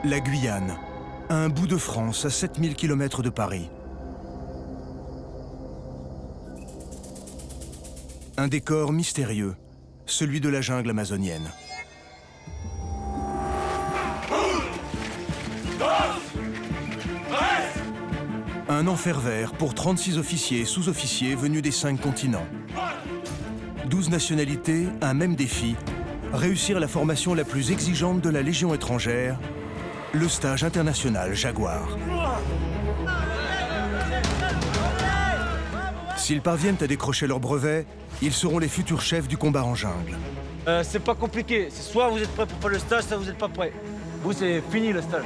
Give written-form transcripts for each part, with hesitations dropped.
La Guyane, un bout de France à 7000 km de Paris. Un décor mystérieux, celui de la jungle amazonienne. Un enfer vert pour 36 officiers et sous-officiers venus des 5 continents. 12 nationalités, un même défi, réussir la formation la plus exigeante de la Légion étrangère, le stage international Jaguar. S'ils parviennent à décrocher leur brevet, ils seront les futurs chefs du combat en jungle. C'est pas compliqué, c'est soit vous êtes prêt pour faire le stage, soit vous n'êtes pas prêt. Vous, c'est fini le stage.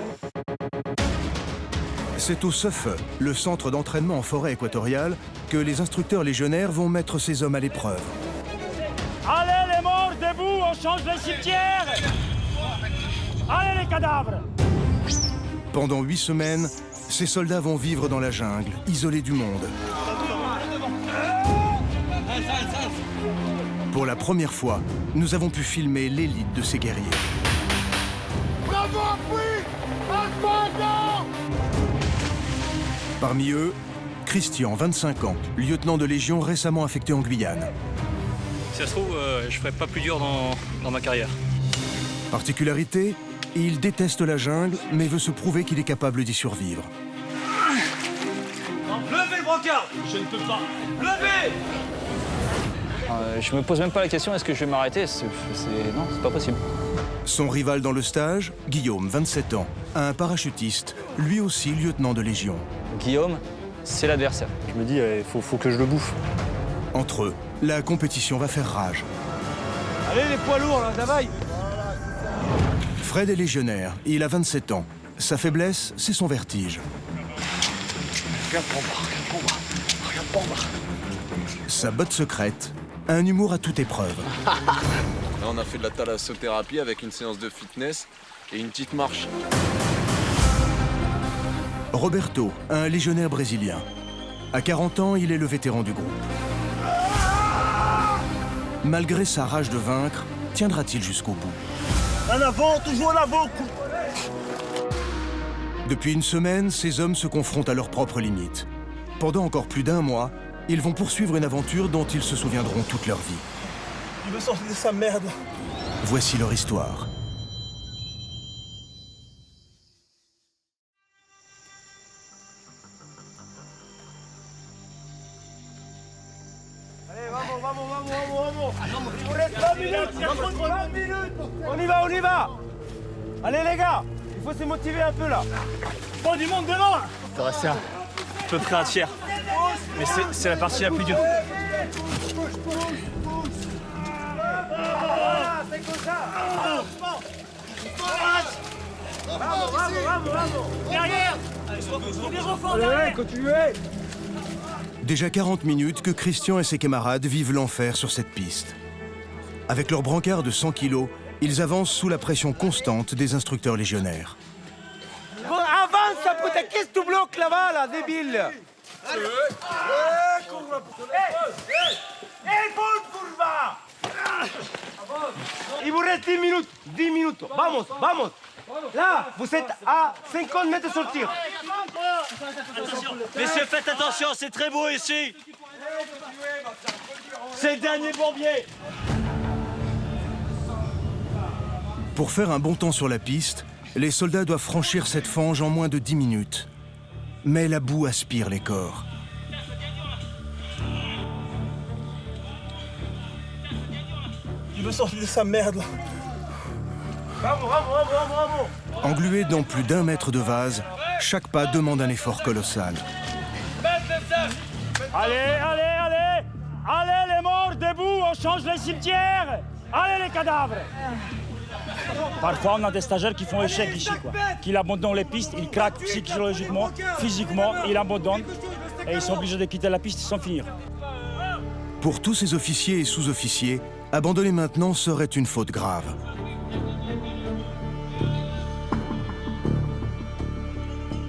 C'est au CEFE, le centre d'entraînement en forêt équatoriale, que les instructeurs légionnaires vont mettre ces hommes à l'épreuve. Allez les morts, debout, on change les cimetières. Allez les cadavres. Pendant 8 semaines, ces soldats vont vivre dans la jungle, isolés du monde. Pour la première fois, nous avons pu filmer l'élite de ces guerriers. Bravo, Parmi eux, Christian, 25 ans, lieutenant de Légion récemment affecté en Guyane. Si ça se trouve, je ferai pas plus dur dans ma carrière. Particularité, il déteste la jungle, mais veut se prouver qu'il est capable d'y survivre. Levez le brancard. Je ne peux pas. Levez. Je me pose même pas la question, est-ce que je vais m'arrêter? Non, c'est pas possible. Son rival dans le stage, Guillaume, 27 ans, un parachutiste, lui aussi lieutenant de Légion. Guillaume, c'est l'adversaire. Je me dis, il faut que je le bouffe. Entre eux, la compétition va faire rage. Allez les poids lourds là, Davaille. Fred est légionnaire, il a 27 ans. Sa faiblesse, c'est son vertige. Regarde pour moi. Sa botte secrète, un humour à toute épreuve. Là, on a fait de la thalassothérapie avec une séance de fitness et une petite marche. Roberto, un légionnaire brésilien. À 40 ans, il est le vétéran du groupe. Malgré sa rage de vaincre, tiendra-t-il jusqu'au bout? En avant, toujours en avant. Depuis une semaine, ces hommes se confrontent à leurs propres limites. Pendant encore plus d'1 mois, ils vont poursuivre une aventure dont ils se souviendront toute leur vie. Il veut sortir de sa merde. Voici leur histoire. Allez, vamos. Il vous reste 20 minutes, il y a trop de 20 minutes. On y va. Allez les gars, il faut se motiver un peu là. Pas du monde devant là. Il faut rester à peu près un tiers. Mais c'est la partie la plus dure. Voilà, c'est comme ça. Vamos. Derrière. Allez, continuez. Déjà 40 minutes que Christian et ses camarades vivent l'enfer sur cette piste. Avec leur brancard de 100 kilos, ils avancent sous la pression constante des instructeurs légionnaires. Bon, avance, putain, qu'est-ce que tu bloques là-bas, là, débile? Bonne curva. Il vous reste 10 minutes. 10 minutes. Vamos. Là, vous êtes à 50 mètres de sortir. Messieurs, faites attention, c'est très beau ici. C'est le dernier bourbier. Pour faire un bon temps sur la piste, les soldats doivent franchir cette fange en moins de 10 minutes. Mais la boue aspire les corps. Il veut sortir de sa merde là. Vamos. Englués dans plus d'1 mètre de vase, chaque pas demande un effort colossal. Allez les morts, debout, on change les cimetières. Allez les cadavres. Parfois, on a des stagiaires qui font échec ici, quoi. Qui abandonnent les pistes, ils craquent psychologiquement, physiquement, ils abandonnent et ils sont obligés de quitter la piste sans finir. Pour tous ces officiers et sous-officiers, abandonner maintenant serait une faute grave.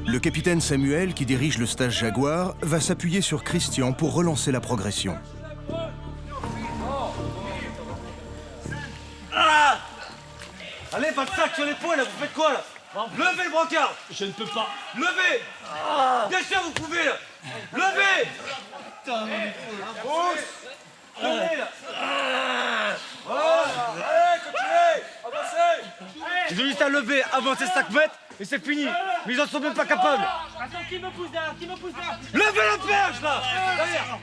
Le capitaine Samuel, qui dirige le stage Jaguar, va s'appuyer sur Christian pour relancer la progression. Allez, pas de sac sur l'épaule, là, vous faites quoi là? Levez le brancard. Je ne peux pas. Levez. Bien sûr, vous pouvez là. Levez. Pousse. Levez là. Allez, continuez. Avancez. Ils ont juste à lever, avancer 5 mètres et c'est fini. Mais ils en sont même pas capables. Attends, qui me pousse derrière? Qui me pousse derrière? Levez la perche là. Derrière.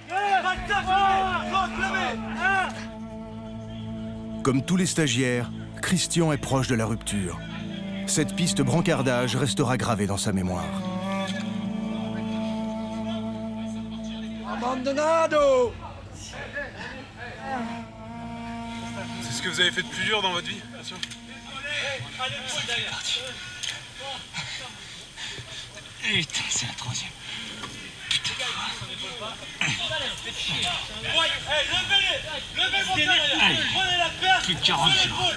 Levez. Comme tous les stagiaires, Christian est proche de la rupture. Cette piste brancardage restera gravée dans sa mémoire. Abandonado. C'est ce que vous avez fait de plus dur dans votre vie, bien sûr. Putain, c'est la troisième. Plus de 40 jours.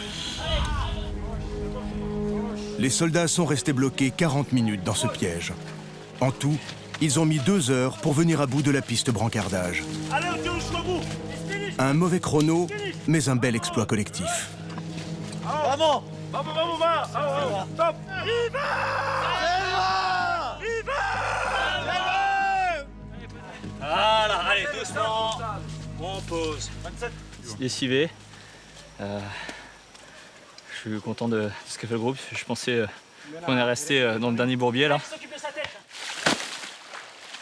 Les soldats sont restés bloqués 40 minutes dans ce piège. En tout, ils ont mis 2 heures pour venir à bout de la piste brancardage. Allez, on tire jusqu'au bout. Un mauvais chrono, mais un bel exploit collectif. Vamos. Vamos, vamos, va. Stop. Voilà, allez, doucement. On pose. Lessivé. Je suis content de ce qu'a fait le groupe. Je pensais qu'on est resté dans le dernier bourbier là.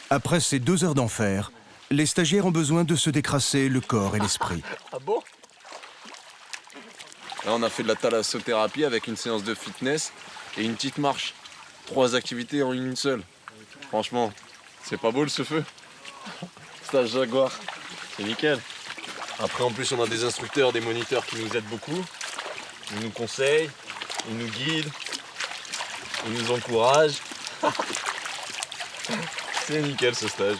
Après ces 2 heures d'enfer, les stagiaires ont besoin de se décrasser le corps et l'esprit. Ah bon? Là, on a fait de la thalassothérapie avec une séance de fitness et une petite marche. 3 activités en une seule. Franchement, c'est pas beau ce feu? Stage Jaguar, c'est nickel. Après, en plus, on a des instructeurs, des moniteurs qui nous aident beaucoup. Ils nous conseillent, ils nous guident, ils nous encouragent. C'est nickel ce stage.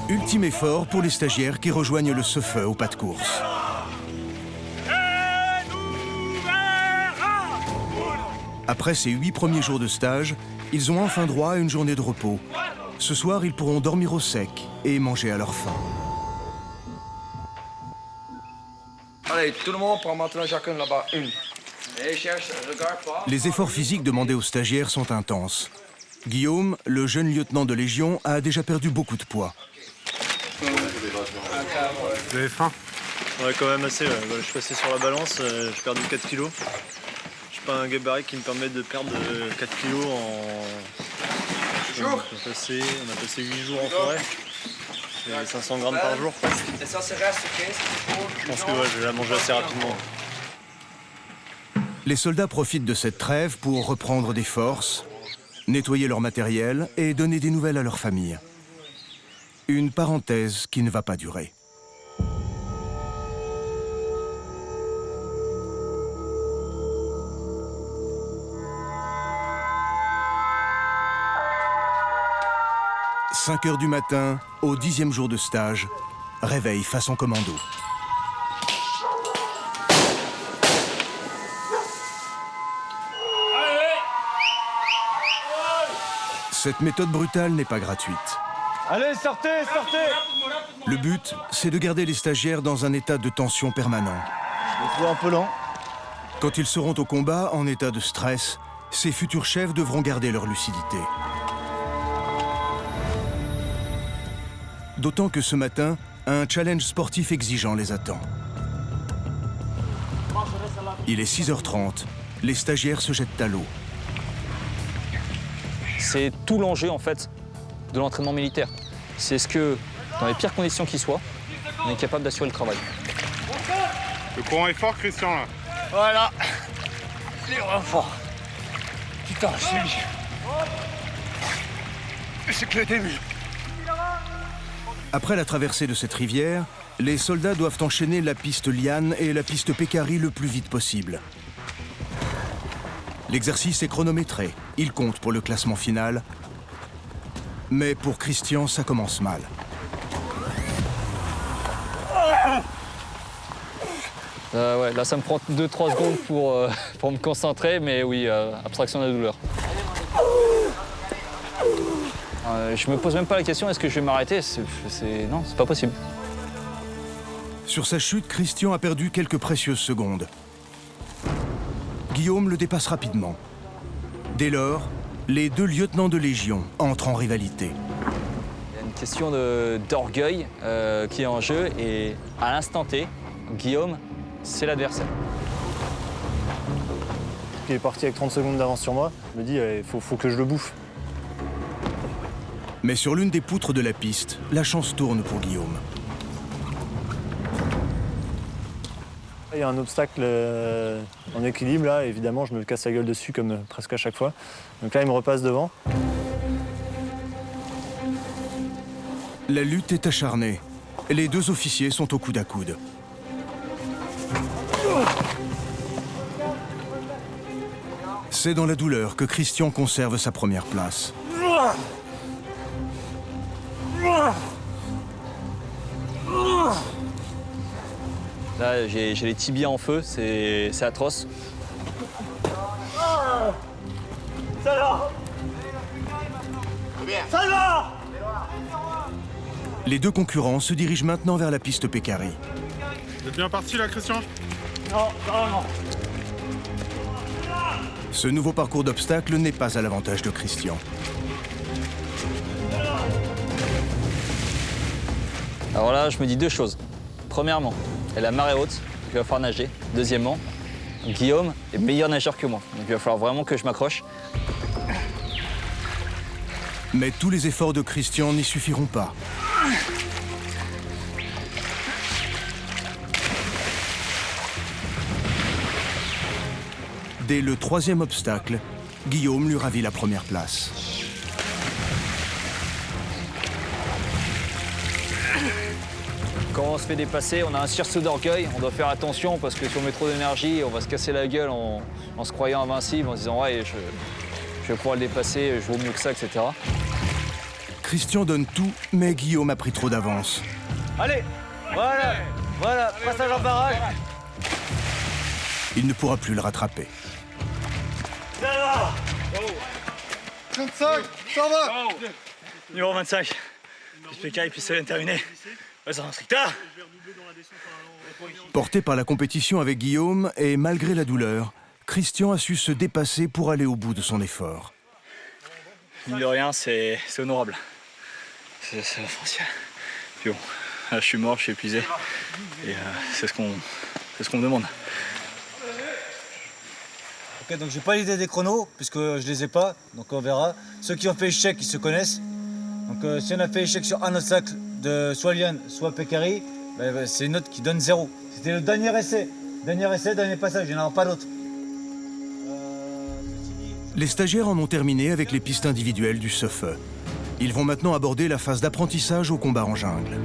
Ultime effort pour les stagiaires qui rejoignent le Sefeu au pas de course. Après ces 8 premiers jours de stage, ils ont enfin droit à une journée de repos. Ce soir, ils pourront dormir au sec et manger à leur faim. Allez, tout le monde prend maintenant chacun là-bas une. Et cherche, regarde pas. Les efforts physiques demandés aux stagiaires sont intenses. Guillaume, le jeune lieutenant de Légion, a déjà perdu beaucoup de poids. Vous avez faim? Ouais, quand même assez. Je suis passé sur la balance, j'ai perdu 4 kilos. Je suis pas un gabarit qui me permet de perdre 4 kilos en... On a passé 8 jours en forêt. Et 500 grammes par jour. Et ça, c'est reste, ok? Je pense que ouais, je vais la manger assez rapidement. Les soldats profitent de cette trêve pour reprendre des forces, nettoyer leur matériel et donner des nouvelles à leur famille. Une parenthèse qui ne va pas durer. « 5 heures du matin, au 10e jour de stage, réveil façon commando. Cette méthode brutale n'est pas gratuite. Allez, sortez, sortez. Le but, c'est de garder les stagiaires dans un état de tension permanent. Je trouve un peu lent. Quand ils seront au combat, en état de stress, ces futurs chefs devront garder leur lucidité. D'autant que ce matin, un challenge sportif exigeant les attend. Il est 6h30, les stagiaires se jettent à l'eau. C'est tout l'enjeu en fait de l'entraînement militaire. C'est ce que, dans les pires conditions qui soient, on est capable d'assurer le travail. Le courant est fort, Christian, là. Voilà. Il est vraiment fort. Putain, c'est que le début. Après la traversée de cette rivière, les soldats doivent enchaîner la piste Liane et la piste Pécari le plus vite possible. L'exercice est chronométré, il compte pour le classement final. Mais pour Christian, ça commence mal. Ouais, là, ça me prend 2-3 secondes pour me concentrer, mais oui, abstraction de la douleur. Je me pose même pas la question, est-ce que je vais m'arrêter? Non, c'est pas possible. Sur sa chute, Christian a perdu quelques précieuses secondes. Guillaume le dépasse rapidement. Dès lors, les deux lieutenants de Légion entrent en rivalité. Il y a une question d'orgueil qui est en jeu et à l'instant T, Guillaume, c'est l'adversaire. Il est parti avec 30 secondes d'avance sur moi. Je me dis, il faut que je le bouffe. Mais sur l'une des poutres de la piste, la chance tourne pour Guillaume. Il y a un obstacle en équilibre, là. Évidemment, je me casse la gueule dessus comme presque à chaque fois. Donc là, il me repasse devant. La lutte est acharnée. Les deux officiers sont au coude à coude. C'est dans la douleur que Christian conserve sa première place. Là, j'ai les tibias en feu, c'est atroce. Les deux concurrents se dirigent maintenant vers la piste Pécari. Vous êtes bien parti là, Christian? Non, non. Ce nouveau parcours d'obstacles n'est pas à l'avantage de Christian. Alors là, je me dis deux choses. Premièrement, il y a la marée haute, donc il va falloir nager. Deuxièmement, Guillaume est meilleur nageur que moi, donc il va falloir vraiment que je m'accroche. Mais tous les efforts de Christian n'y suffiront pas. Dès le troisième obstacle, Guillaume lui ravit la première place. Quand on se fait dépasser, on a un sursaut d'orgueil, on doit faire attention parce que si on met trop d'énergie, on va se casser la gueule en se croyant invincible, en se disant ouais, je vais pouvoir le dépasser, je vaux mieux que ça, etc. Christian donne tout, mais Guillaume a pris trop d'avance. Allez, voilà, passage en barrage. Il ne pourra plus le rattraper. 25, ça va. Numéro 25. Puis Pécari, puis c'est terminé. Vas-y, tard. Porté par la compétition avec Guillaume et malgré la douleur, Christian a su se dépasser pour aller au bout de son effort. Mine de rien, c'est honorable. C'est essentiel. Puis bon, là, je suis mort, je suis épuisé. Et c'est ce qu'on me demande. Ok, donc j'ai pas l'idée des chronos, puisque je les ai pas, donc on verra. Ceux qui ont fait échec, ils se connaissent. Donc si on a fait échec sur un obstacle de soit Liane, soit Pécari, c'est une note qui donne 0. C'était le dernier essai. Dernier passage, il n'y en aura pas d'autre. Les stagiaires en ont terminé avec les pistes individuelles du SEFE. Ils vont maintenant aborder la phase d'apprentissage au combat en jungle.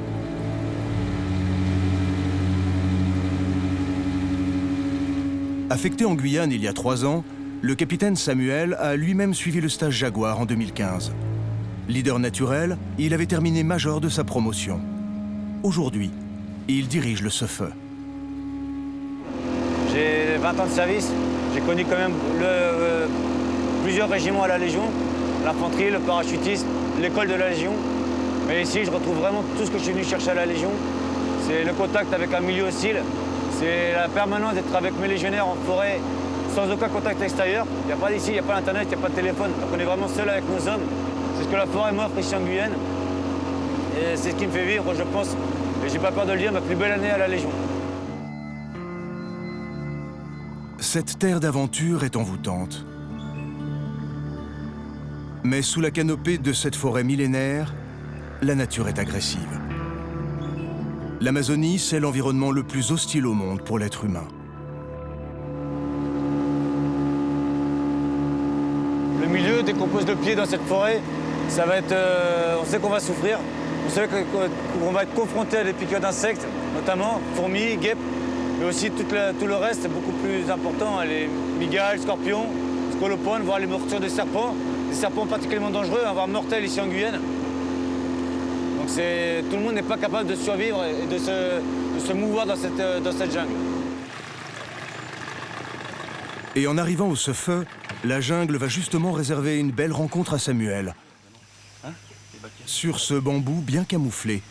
Affecté en Guyane il y a 3 ans, le capitaine Samuel a lui-même suivi le stage Jaguar en 2015. Leader naturel, il avait terminé major de sa promotion. Aujourd'hui, il dirige le SEFE. J'ai 20 ans de service, j'ai connu quand même plusieurs régiments à la Légion, l'infanterie, le parachutisme, l'école de la Légion. Mais ici, je retrouve vraiment tout ce que je suis venu chercher à la Légion. C'est le contact avec un milieu hostile, c'est la permanence d'être avec mes légionnaires en forêt, sans aucun contact extérieur. Il n'y a pas d'ici, il n'y a pas d'internet, il n'y a pas de téléphone. Donc on est vraiment seul avec nos hommes. C'est ce que la forêt m'offre ici en Guyane. Et c'est ce qui me fait vivre, je pense, et j'ai pas peur de le dire, ma plus belle année à la Légion. Cette terre d'aventure est envoûtante. Mais sous la canopée de cette forêt millénaire, la nature est agressive. L'Amazonie, c'est l'environnement le plus hostile au monde pour l'être humain. Le milieu, dès qu'on pose le pied dans cette forêt, ça va être, on sait qu'on va souffrir. On sait qu'on va être confronté à des piqûres d'insectes, notamment fourmis, guêpes, mais aussi tout le reste, c'est beaucoup plus important. Les migales, scorpions, scolopones, voire les morsures des serpents particulièrement dangereux, voire mortels ici en Guyane. Donc tout le monde n'est pas capable de survivre et de se mouvoir dans cette jungle. Et en arrivant au Sefeu, la jungle va justement réserver une belle rencontre à Samuel. Sur ce bambou bien camouflé,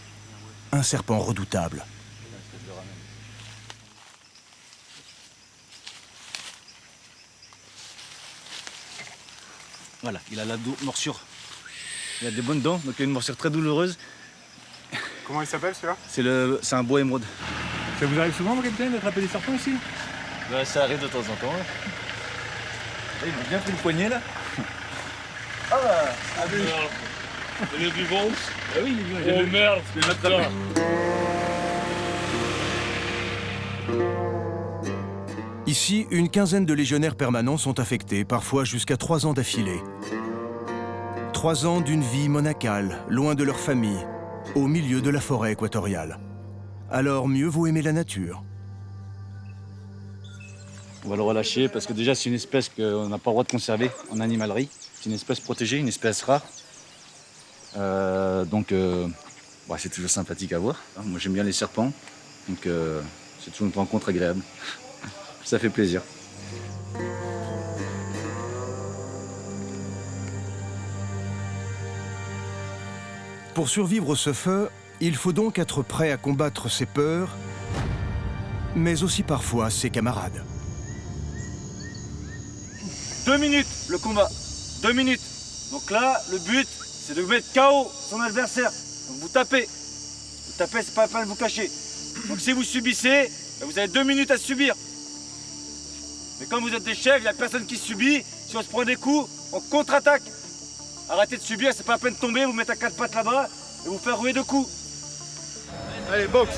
un serpent redoutable. Voilà, il a la morsure. Il a des bonnes dents, donc il a une morsure très douloureuse. Comment il s'appelle celui-là? C'est un boa émeraude. Ça vous arrive souvent, mon capitaine, d'attraper des serpents ici? Bah, ça arrive de temps en temps. Là, il m'a bien pris le poignet là. Ah bah, Il est vivant. ah oui, il est vivant. Oh merde, je vais l'attraper. Ici, une quinzaine de légionnaires permanents sont affectés, parfois jusqu'à 3 ans d'affilée. 3 ans d'une vie monacale, loin de leur famille, au milieu de la forêt équatoriale. Alors mieux vaut aimer la nature. On va le relâcher parce que déjà c'est une espèce qu'on n'a pas le droit de conserver en animalerie. C'est une espèce protégée, une espèce rare. Donc c'est toujours sympathique à voir. Moi j'aime bien les serpents, donc c'est toujours une rencontre agréable. Ça fait plaisir. Pour survivre au Sefeu, il faut donc être prêt à combattre ses peurs, mais aussi parfois ses camarades. 2 minutes le combat. 2 minutes. Donc là, le but, c'est de mettre KO son adversaire. Donc vous tapez. Vous tapez, c'est pas la peine de vous cacher. Donc si vous subissez, vous avez 2 minutes à subir. Mais quand vous êtes des chefs, il n'y a personne qui subit. Si on se prend des coups, on contre-attaque. Arrêtez de subir, c'est pas la peine de tomber, vous mettez à 4 pattes là-bas et vous faire rouer de coups. Allez, boxe.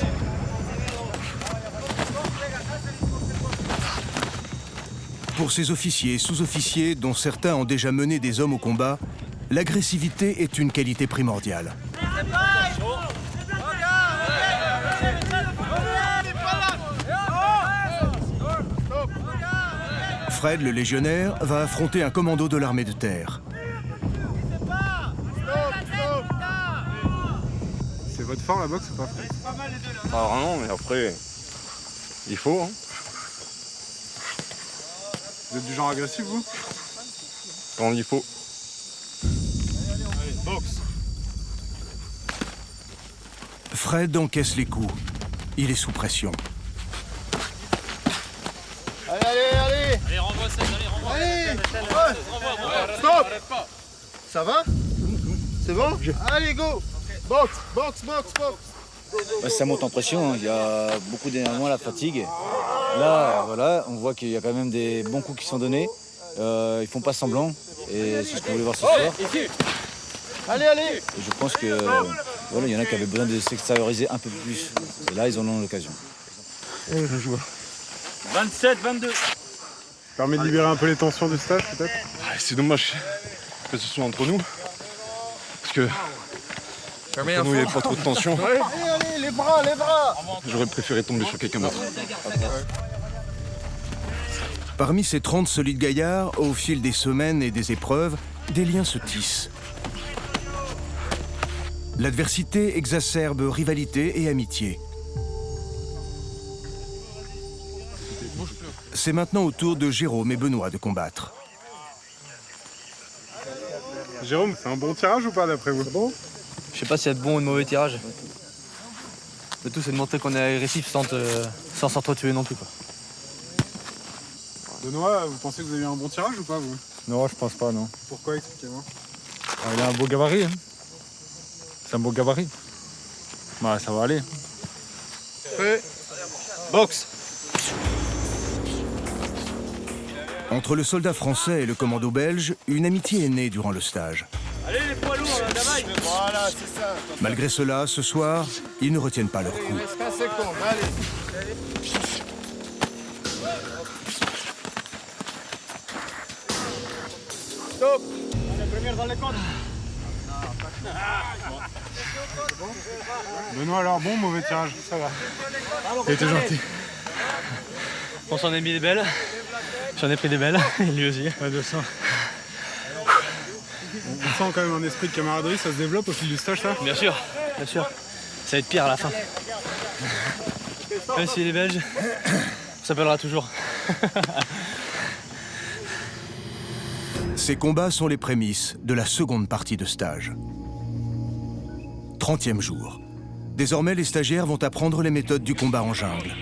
Pour ces officiers et sous-officiers, dont certains ont déjà mené des hommes au combat, l'agressivité est une qualité primordiale. Fred, le légionnaire, va affronter un commando de l'armée de terre. C'est votre fort la boxe ou pas? Pas vraiment, mais après, il faut. Hein. Vous êtes du genre agressif, vous? Quand il faut. Allez, boxe. Fred encaisse les coups. Il est sous pression. Allez, renvoie ça, allez, renvoie. Allez, stop. Ça va? C'est bon? Allez, go. Boxe, boxe, boxe, boxe. Ça monte en pression, il y a beaucoup d'énervement, la fatigue. Là, voilà, on voit qu'il y a quand même des bons coups qui sont donnés. Ils font pas semblant, et c'est ce qu'on voulait voir ce soir. Allez, allez. Et je pense que voilà, il y en a qui avaient besoin de s'extérioriser un peu plus. Et là, ils en ont l'occasion. 27, 22. Ça permet de libérer un peu les tensions du stage, peut-être? C'est dommage que ce soit entre nous. Parce que entre nous, il n'y avait pas trop de tension. Allez, allez, les bras, les bras. J'aurais préféré tomber sur quelqu'un d'autre. Parmi ces 30 solides gaillards, au fil des semaines et des épreuves, des liens se tissent. L'adversité exacerbe rivalité et amitié. C'est maintenant au tour de Jérôme et Benoît de combattre. Jérôme, c'est un bon tirage ou pas d'après vous? C'est bon? Je sais pas s'il y a de bons ou de mauvais tirages. Le tout, c'est de montrer qu'on est agressif sans s'entretuer non plus, quoi. Benoît, vous pensez que vous avez eu un bon tirage ou pas, vous? Non, je pense pas, non. Pourquoi? Expliquez-moi. Il a un beau gabarit. Hein. C'est un beau gabarit. Bah, ça va aller. Fait. Boxe. Entre le soldat français et le commando belge, une amitié est née durant le stage. Allez, les poids lourds, là, Damaï. Voilà, c'est ça. Malgré cela, ce soir, ils ne retiennent pas leur coup. Il reste 15 secondes, allez. Stop. La première dans les comptes. Benoît, alors, bon, mauvais tirage? Ça va. Il était gentil. On s'en est mis des belles. J'en ai pris des belles, lui aussi. Ouais, 200. On sent quand même un esprit de camaraderie, ça se développe au fil du stage, ça? Bien sûr, bien sûr. Ça va être pire à la fin. Même s'il est belge, on s'appellera toujours. Ces combats sont les prémices de la seconde partie de stage. 30e jour. Désormais, les stagiaires vont apprendre les méthodes du combat en jungle.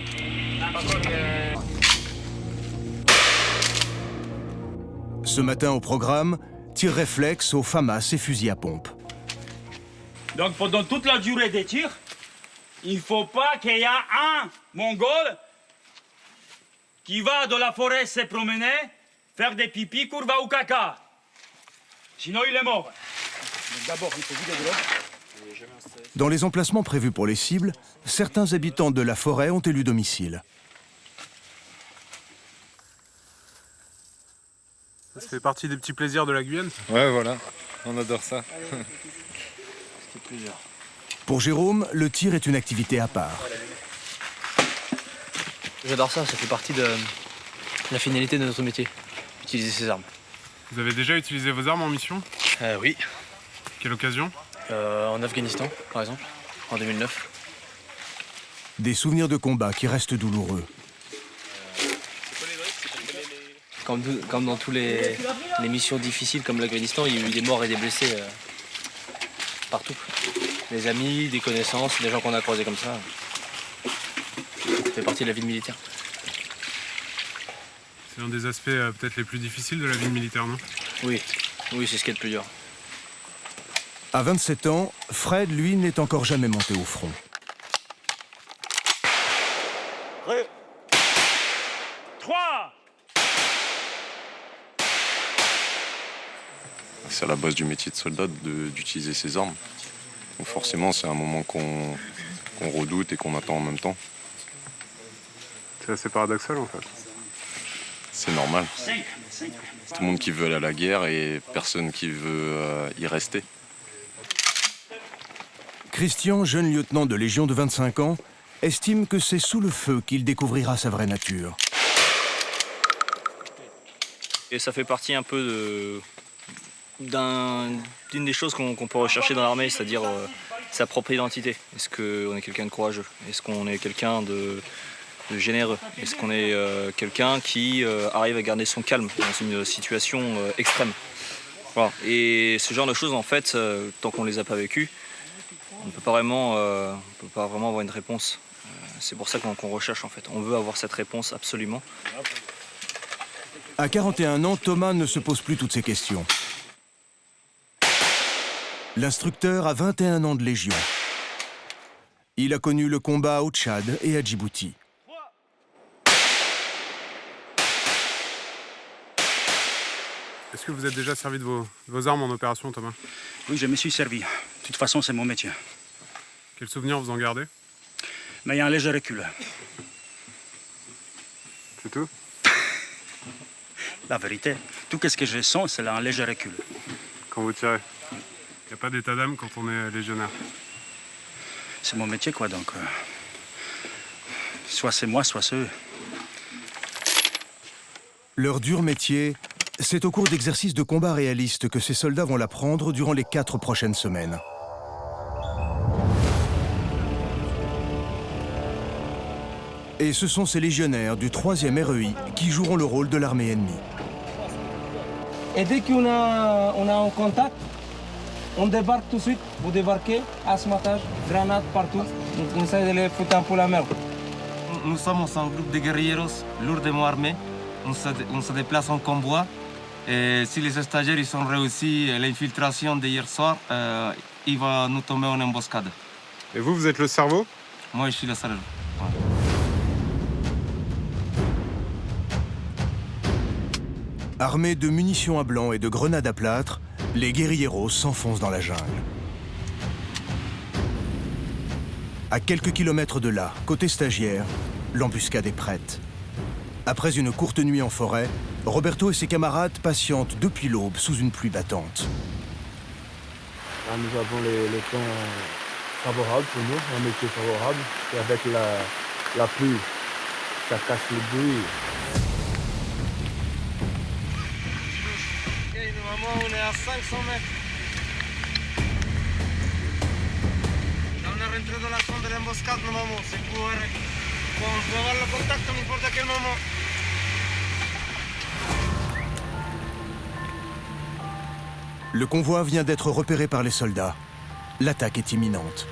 Ce matin au programme, tir réflexe au FAMAS et fusil à pompe. Donc pendant toute la durée des tirs, il ne faut pas qu'il y ait un Mongol qui va dans la forêt se promener, faire des pipis, courba ou caca. Sinon, il est mort. D'abord, il faut vider de l'eau. Dans les emplacements prévus pour les cibles, certains habitants de la forêt ont élu domicile. Ça fait partie des petits plaisirs de la Guyane. Ouais, voilà, on adore ça. Pour Jérôme, le tir est une activité à part. J'adore ça, ça fait partie de la finalité de notre métier, utiliser ces armes. Vous avez déjà utilisé vos armes en mission? Oui. Quelle occasion? En Afghanistan, par exemple, en 2009. Des souvenirs de combat qui restent douloureux. Comme dans toutes les missions difficiles comme l'Afghanistan, il y a eu des morts et des blessés partout. Des amis, des connaissances, des gens qu'on a croisés comme ça. Ça fait partie de la vie de militaire. C'est un des aspects peut-être les plus difficiles de la vie de militaire, non? Oui, oui, c'est ce qui est le plus dur. À 27 ans, Fred, lui, n'est encore jamais monté au front. Prêt. 3. C'est à la base du métier de soldat d'utiliser ses armes. Donc forcément, c'est un moment qu'on redoute et qu'on attend en même temps. C'est assez paradoxal en fait. C'est normal. C'est tout le monde qui veut aller à la guerre et personne qui veut y rester. Christian, jeune lieutenant de Légion de 25 ans, estime que c'est sous le feu qu'il découvrira sa vraie nature. Et ça fait partie un peu d'une des choses qu'on peut rechercher dans l'armée, c'est-à-dire sa propre identité. Est-ce qu'on est quelqu'un de courageux? Est-ce qu'on est quelqu'un de généreux? Est-ce qu'on est quelqu'un qui arrive à garder son calme dans une situation extrême? Voilà. Et ce genre de choses, en fait, tant qu'on ne les a pas vécues, on ne peut pas vraiment avoir une réponse. C'est pour ça qu'on recherche, en fait. On veut avoir cette réponse absolument. À 41 ans, Thomas ne se pose plus toutes ces questions. L'instructeur a 21 ans de Légion. Il a connu le combat au Tchad et à Djibouti. Est-ce que vous êtes déjà servi de vos armes en opération, Thomas? Oui, je me suis servi. De toute façon, c'est mon métier. Quel souvenir vous en gardez? Mais il y a un léger recul. C'est tout? La vérité, tout ce que je sens, c'est un léger recul. Quand vous tirez? Il n'y a pas d'état d'âme quand on est légionnaire? C'est mon métier, quoi, donc... soit c'est moi, soit c'est eux. Leur dur métier, c'est au cours d'exercices de combat réalistes que ces soldats vont l'apprendre durant les 4 prochaines semaines. Et ce sont ces légionnaires du 3e REI qui joueront le rôle de l'armée ennemie. Et dès qu'on a un contact, on débarque tout de suite. Vous débarquez, asthmatage, grenades partout. Donc on essaie de les foutre un peu la merde. Nous sommes un groupe de guerrilleros lourdement armés. On se déplace en convoi. Et si les stagiaires ils ont réussi l'infiltration d'hier soir, il va nous tomber en embuscade. Et vous êtes le cerveau? Moi, je suis le cerveau. Ouais. Armés de munitions à blanc et de grenades à plâtre, les guérilleros s'enfoncent dans la jungle. À quelques kilomètres de là, côté stagiaire, l'embuscade est prête. Après une courte nuit en forêt, Roberto et ses camarades patientent depuis l'aube sous une pluie battante. Là, nous avons les temps favorables pour nous, un métier favorable. Et avec la pluie, ça casse le bruit. Normalement, on est à 500 mètres. Là, on est rentré dans la zone de l'embuscade, normalement. C'est pour... Bon, on peut avoir le contact à n'importe quel moment. Le convoi vient d'être repéré par les soldats. L'attaque est imminente.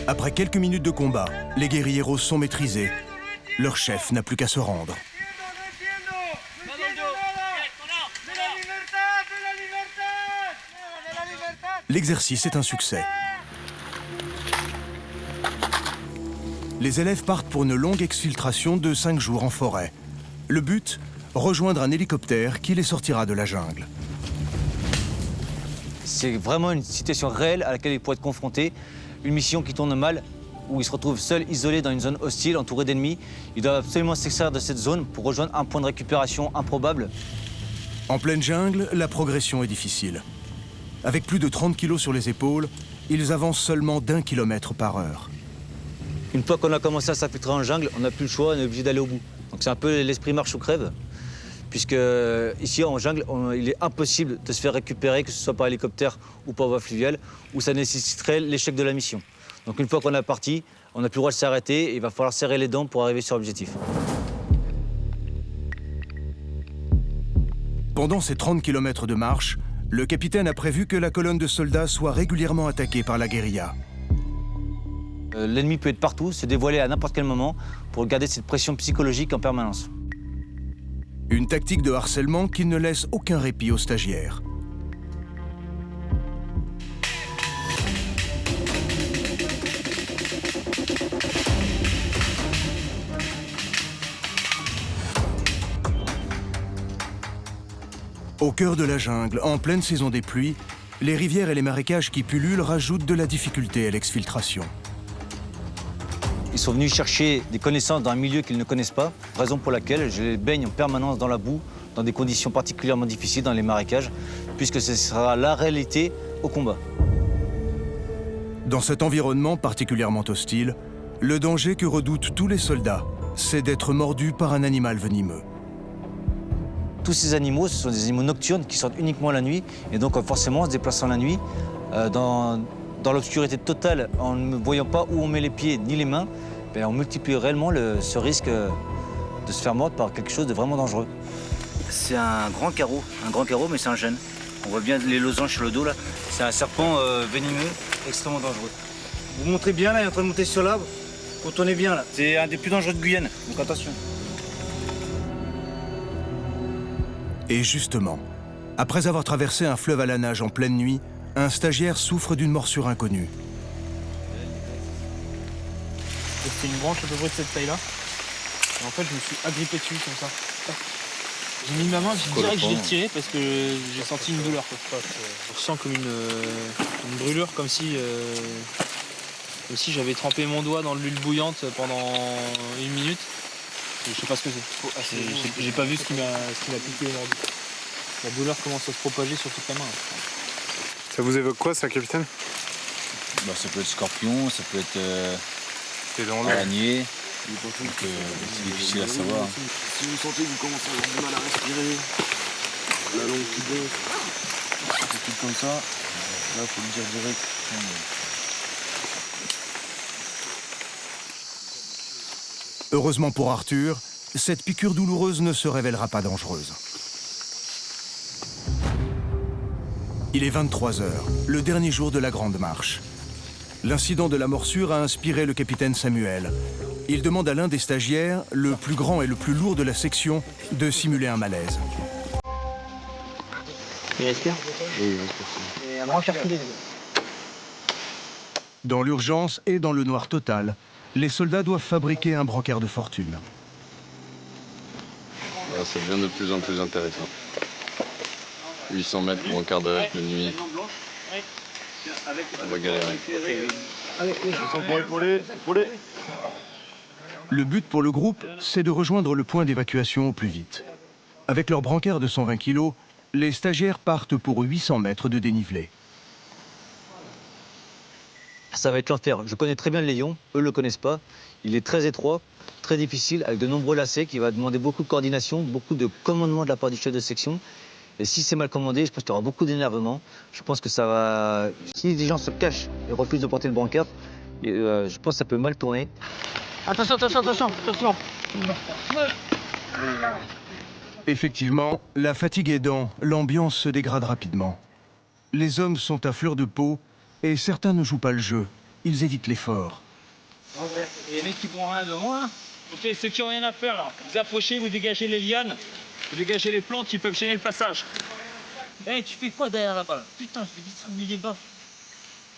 Après quelques minutes de combat, les guérilleros sont maîtrisés. Leur chef n'a plus qu'à se rendre. L'exercice est un succès. Les élèves partent pour une longue exfiltration de 5 jours en forêt. Le but, rejoindre un hélicoptère qui les sortira de la jungle. C'est vraiment une situation réelle à laquelle ils pourraient être confrontés. Une mission qui tourne mal, où ils se retrouvent seuls, isolés dans une zone hostile, entourés d'ennemis. Ils doivent absolument s'extraire de cette zone pour rejoindre un point de récupération improbable. En pleine jungle, la progression est difficile. Avec plus de 30 kilos sur les épaules, ils avancent seulement d'1 km par heure. Une fois qu'on a commencé à s'infiltrer en jungle, on n'a plus le choix, on est obligé d'aller au bout. Donc c'est un peu l'esprit marche ou crève, puisque ici en jungle, il est impossible de se faire récupérer, que ce soit par hélicoptère ou par voie fluviale, où ça nécessiterait l'échec de la mission. Donc une fois qu'on est parti, on n'a plus le droit de s'arrêter et il va falloir serrer les dents pour arriver sur l'objectif. Pendant ces 30 km de marche, le capitaine a prévu que la colonne de soldats soit régulièrement attaquée par la guérilla. L'ennemi peut être partout, se dévoiler à n'importe quel moment pour garder cette pression psychologique en permanence. Une tactique de harcèlement qui ne laisse aucun répit aux stagiaires. Au cœur de la jungle, en pleine saison des pluies, les rivières et les marécages qui pullulent rajoutent de la difficulté à l'exfiltration. Ils sont venus chercher des connaissances dans un milieu qu'ils ne connaissent pas, raison pour laquelle je les baigne en permanence dans la boue, dans des conditions particulièrement difficiles dans les marécages, puisque ce sera la réalité au combat. Dans cet environnement particulièrement hostile, le danger que redoutent tous les soldats, c'est d'être mordus par un animal venimeux. Tous ces animaux, ce sont des animaux nocturnes qui sortent uniquement la nuit, et donc forcément, en se déplaçant la nuit, dans l'obscurité totale, en ne voyant pas où on met les pieds ni les mains, on multiplie réellement ce risque de se faire mordre par quelque chose de vraiment dangereux. C'est un grand carreau mais c'est un gène. On voit bien les losanges sur le dos là. C'est un serpent venimeux, extrêmement dangereux. Vous montrez bien là, il est en train de monter sur l'arbre. Contournez bien là. C'est un des plus dangereux de Guyane, donc attention. Et justement, après avoir traversé un fleuve à la nage en pleine nuit, un stagiaire souffre d'une morsure inconnue. C'est une branche à peu près de cette taille-là. Et en fait, je me suis agrippé dessus comme ça. J'ai mis ma main, j'ai direct, je l'ai tiré parce que j'ai senti une douleur. Je ressens comme une brûlure, comme si j'avais trempé mon doigt dans de l'huile bouillante pendant 1 minute. Et je sais pas ce que c'est. J'ai pas vu ce qui m'a piqué aujourd'hui. La douleur commence à se propager sur toute la main. Ça vous évoque quoi, ça, capitaine? Ça peut être scorpion, ça peut être araignée. C'est difficile à savoir. Si vous sentez que vous commencez à avoir du mal à respirer, la langue qui baisse, des trucs comme ça, là, il faut le dire direct. Heureusement pour Arthur, cette piqûre douloureuse ne se révélera pas dangereuse. Il est 23 heures, le dernier jour de la grande marche. L'incident de la morsure a inspiré le capitaine Samuel. Il demande à l'un des stagiaires, le plus grand et le plus lourd de la section, de simuler un malaise. Il respire? Oui, il respire. Et un brancard filé. Dans l'urgence et dans le noir total, les soldats doivent fabriquer un brancard de fortune. Ça devient de plus en plus intéressant. 800 mètres pour un quart d'heure de nuit. On va galérer. Le but pour le groupe, c'est de rejoindre le point d'évacuation au plus vite. Avec leur brancard de 120 kg, les stagiaires partent pour 800 mètres de dénivelé. ça va être l'enfer. Je connais très bien le Léon, eux ne le connaissent pas. Il est très étroit, très difficile, avec de nombreux lacets qui va demander beaucoup de coordination, beaucoup de commandement de la part du chef de section. Et si c'est mal commandé, je pense qu'il y aura beaucoup d'énervement. Je pense que ça va... Si les gens se cachent et refusent de porter le brancard, je pense que ça peut mal tourner. Attention, attention, attention, attention. Effectivement, la fatigue aidant, l'ambiance se dégrade rapidement. Les hommes sont à fleur de peau et certains ne jouent pas le jeu. Ils évitent l'effort. Et les mecs qui prennent rien de moi, ok, ceux qui n'ont rien à faire là, vous approchez, vous dégagez les lianes, vous dégagez les plantes qui peuvent gêner le passage. Eh, tu fais quoi derrière la balle? Putain, je vais distribuer les bas.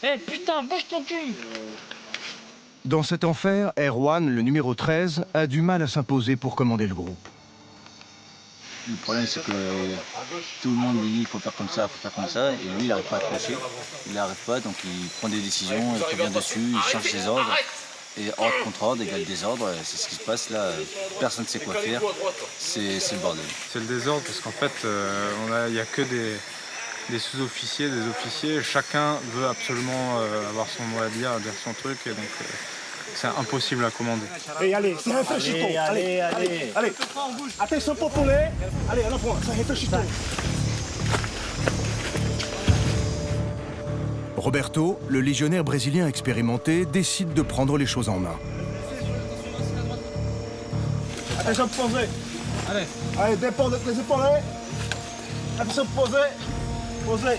Eh, putain, bouge ton cul. Dans cet enfer, Erwan, le numéro 13, a du mal à s'imposer pour commander le groupe. Le problème, c'est que tout le monde lui dit qu'il faut faire comme ça, et lui, il n'arrive pas à accrocher. Il n'arrive pas, donc il prend des décisions, il revient dessus, il change ses ordres. Et ordre contre ordre égale désordre, c'est ce qui se passe là. Personne ne sait quoi faire, c'est le bordel. C'est le désordre parce qu'en fait, il n'y a que des sous-officiers, des officiers. Chacun veut absolument avoir son mot à dire son truc, et donc c'est impossible à commander. Allez, c'est réfléchis-toi. Allez. Attention pour poulet. Allez, à l'enfant, ça réfléchis-toi. Roberto, le légionnaire brésilien expérimenté, décide de prendre les choses en main. Attention pour poser. Allez, dépend de les épaules. Attention pour poser.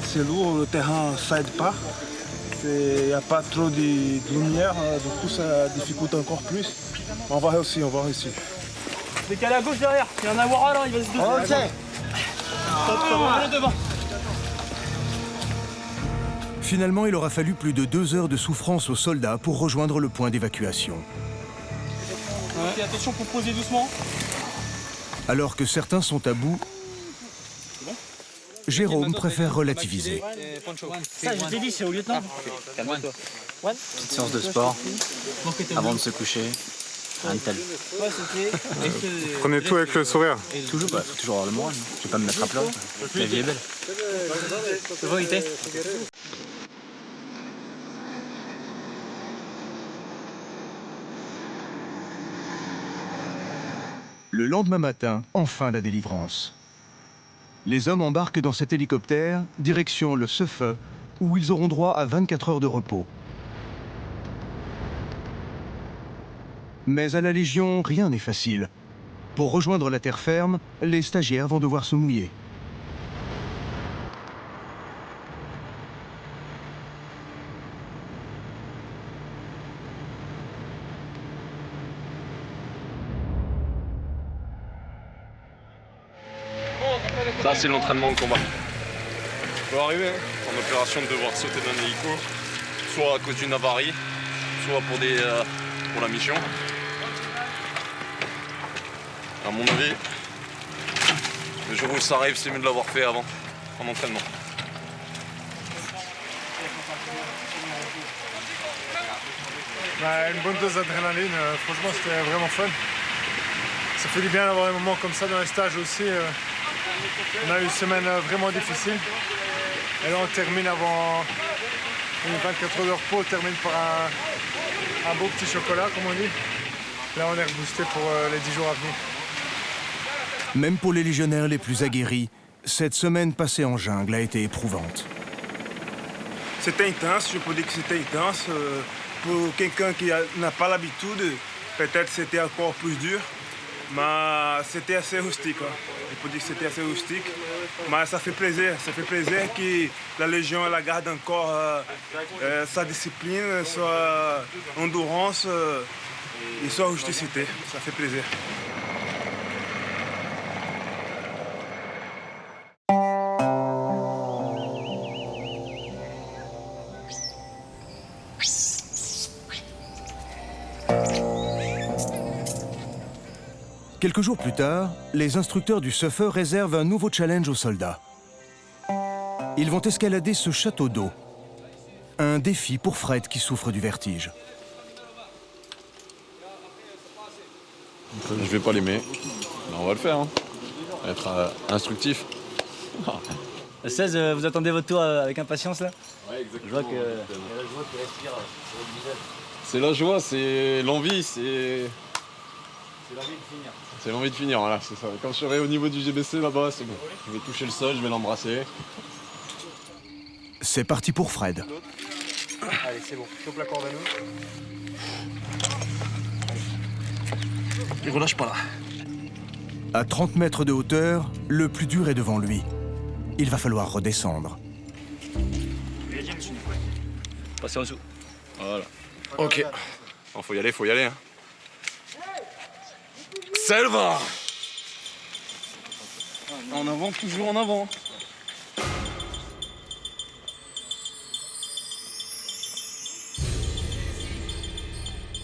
C'est lourd, le terrain ça aide pas. Il n'y a pas trop de lumière, du coup ça difficulte encore plus. On va réussir. Décalé à gauche derrière, il y en a un voir là, il va se doser. Ok. Allez devant. Finalement, il aura fallu plus de 2 heures de souffrance aux soldats pour rejoindre le point d'évacuation. Ouais. Attention pour poser doucement. Alors que certains sont à bout, Jérôme préfère relativiser. Ça, je t'ai dit, c'est au lieutenant. Calme-toi. Petite séance de sport, avant de se coucher. Un tel. Prenez tout avec le sourire. Toujours, faut toujours avoir le moral. Je vais pas me mettre à pleurer. La vie est belle. C'est vrai, il était. Le lendemain matin, enfin la délivrance. Les hommes embarquent dans cet hélicoptère, direction le Sefeu, où ils auront droit à 24 heures de repos. Mais à la Légion, rien n'est facile. Pour rejoindre la terre ferme, les stagiaires vont devoir se mouiller. Ça, c'est l'entraînement au combat. Ça peut arriver en opération de devoir sauter d'un hélico, soit à cause d'une avarie, soit pour la mission. À mon avis, le jour où ça arrive, c'est mieux de l'avoir fait avant, en entraînement. Une bonne dose d'adrénaline, franchement c'était vraiment fun. Ça fait du bien d'avoir un moment comme ça dans les stages aussi. On a eu une semaine vraiment difficile. Et là on termine avant une 24 heures de repos, on termine par un beau petit chocolat comme on dit. Là on est reboosté pour les 10 jours à venir. Même pour les légionnaires les plus aguerris, cette semaine passée en jungle a été éprouvante. C'était intense, je peux dire que c'était intense. Pour quelqu'un qui n'a pas l'habitude, peut-être c'était encore plus dur. Mais c'était assez rustique. Je peux dire que c'était assez rustique. Mais ça fait plaisir que la Légion elle garde encore sa discipline, sa endurance et sa rusticité. Ça fait plaisir. Quelques jours plus tard, les instructeurs du Sefeu réservent un nouveau challenge aux soldats. Ils vont escalader ce château d'eau. Un défi pour Fred qui souffre du vertige. Je vais pas l'aimer, mais on va le faire. Hein. Être instructif. Le 16, vous attendez votre tour avec impatience là? Ouais, exactement. Je vois que y a la joie qui respire sur votre visage. C'est la joie, c'est l'envie, c'est... C'est l'envie de finir. C'est l'envie de finir, voilà, c'est ça. Quand je serai au niveau du GBC là-bas, c'est bon. Je vais toucher le sol, je vais l'embrasser. C'est parti pour Fred. Allez, c'est bon. Chope la corde à nous. Et relâche pas là. À 30 mètres de hauteur, le plus dur est devant lui. Il va falloir redescendre. Passez en dessous. Voilà. Ok. Bon, faut y aller, hein. Selva! En avant, toujours en avant.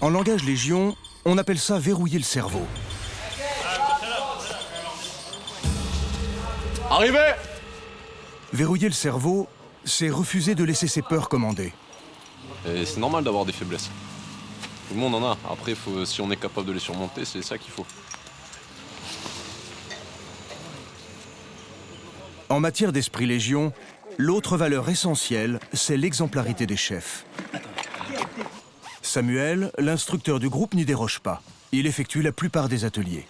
En langage légion, on appelle ça verrouiller le cerveau. Arrivé! Verrouiller le cerveau, c'est refuser de laisser ses peurs commander. Et c'est normal d'avoir des faiblesses. Tout le monde en a. Après, si on est capable de les surmonter, c'est ça qu'il faut. En matière d'esprit légion, l'autre valeur essentielle, c'est l'exemplarité des chefs. Samuel, l'instructeur du groupe, n'y déroge pas. Il effectue la plupart des ateliers.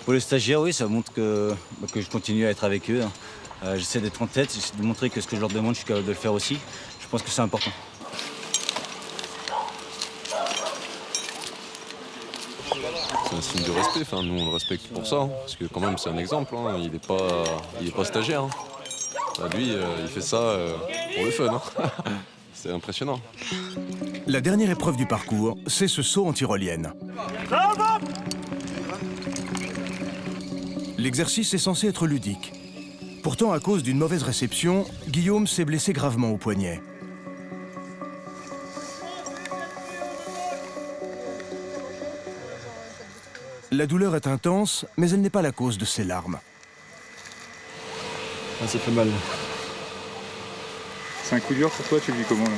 Pour les stagiaires, oui, ça montre que je continue à être avec eux. J'essaie d'être en tête, j'essaie de montrer que ce que je leur demande, je suis capable de le faire aussi. Je pense que c'est important. C'est un signe de respect, enfin, nous on le respecte pour ça, hein, parce que quand même c'est un exemple, hein, il est pas stagiaire. Hein. Lui, il fait ça pour le fun, hein. C'est impressionnant. La dernière épreuve du parcours, c'est ce saut en tyrolienne. L'exercice est censé être ludique. Pourtant, à cause d'une mauvaise réception, Guillaume s'est blessé gravement au poignet. La douleur est intense, mais elle n'est pas la cause de ses larmes. Ah, ça fait mal. C'est un coup dur pour toi, tu le vis comment là?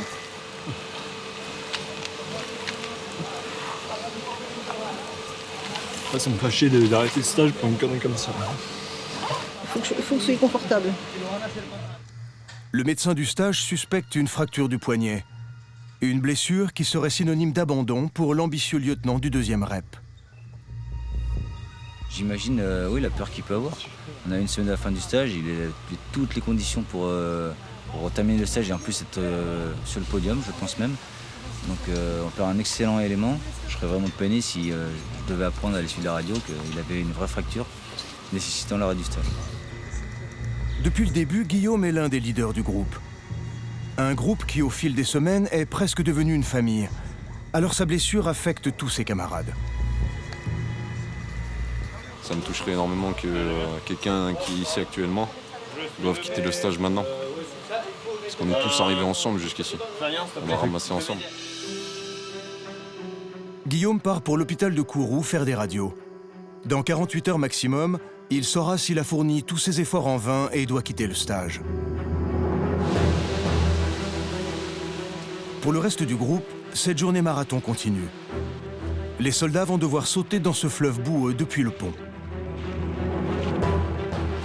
Ça me fait chier d'arrêter le stage pour une connerie comme ça. Faut que vous soyez confortable. Le médecin du stage suspecte une fracture du poignet. Une blessure qui serait synonyme d'abandon pour l'ambitieux lieutenant du 2e REP. J'imagine oui, la peur qu'il peut avoir. On a une semaine à la fin du stage, il a toutes les conditions pour terminer le stage et en plus être sur le podium, je pense même. Donc on perd un excellent élément. Je serais vraiment peiné si je devais apprendre à l'issue de la radio qu'il avait une vraie fracture nécessitant l'arrêt du stage. Depuis le début, Guillaume est l'un des leaders du groupe. Un groupe qui, au fil des semaines, est presque devenu une famille. Alors sa blessure affecte tous ses camarades. Ça me toucherait énormément que quelqu'un qui est ici actuellement doive quitter le stage maintenant. Parce qu'on est tous arrivés ensemble jusqu'ici. On l'a ramassé ensemble. Guillaume part pour l'hôpital de Kourou faire des radios. Dans 48 heures maximum, il saura s'il a fourni tous ses efforts en vain et doit quitter le stage. Pour le reste du groupe, cette journée marathon continue. Les soldats vont devoir sauter dans ce fleuve boueux depuis le pont.